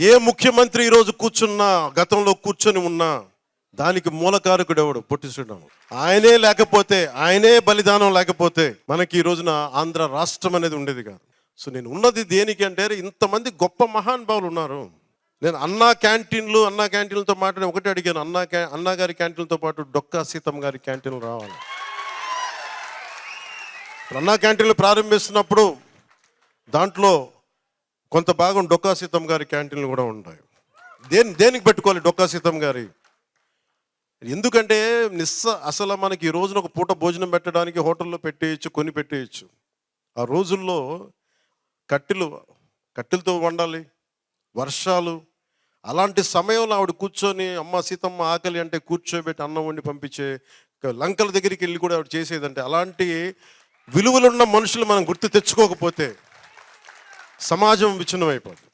ఏ ముఖ్యమంత్రి ఈరోజు కూర్చున్నా, గతంలో కూర్చొని ఉన్నా దానికి మూలకారకుడు ఎవడు? పొట్టి శ్రీరాములు. ఆయనే లేకపోతే, ఆయనే బలిదానం లేకపోతే మనకి ఈ రోజున ఆంధ్ర రాష్ట్రం అనేది ఉండేది కాదు. సో నేను ఉన్నది దేనికి అంటే, ఇంతమంది గొప్ప మహానుభావులు ఉన్నారు. నేను అన్నా క్యాంటీన్లతో మాట్లాడి ఒకటి అడిగాను, అన్నా గారి క్యాంటీన్లతో పాటు డొక్కా సీతమ్మ గారి క్యాంటీన్లు రావాలి. అన్నా క్యాంటీన్లు ప్రారంభిస్తున్నప్పుడు దాంట్లో కొంత భాగం డొక్కా సీతమ్మ గారి క్యాంటీన్లు కూడా ఉంటాయి. దేనికి పెట్టుకోవాలి డొక్కా సీతమ్మ గారి? ఎందుకంటే అసలు మనకి ఈ రోజున ఒక పూట భోజనం పెట్టడానికి హోటల్లో పెట్టేయచ్చు, కొని పెట్టేయచ్చు. ఆ రోజుల్లో కట్టెలతో వండాలి, వర్షాలు. అలాంటి సమయంలో ఆవిడ కూర్చొని అమ్మ సీతమ్మ ఆకలి అంటే కూర్చోబెట్టి అన్నం వండి పంపించే, లంకల దగ్గరికి వెళ్ళి కూడా ఆవిడ చేసేదంటే, అలాంటి విలువలున్న మనుషులు మనం గుర్తు తెచ్చుకోకపోతే సమాజం విచ్ఛిన్నమైపోతుంది.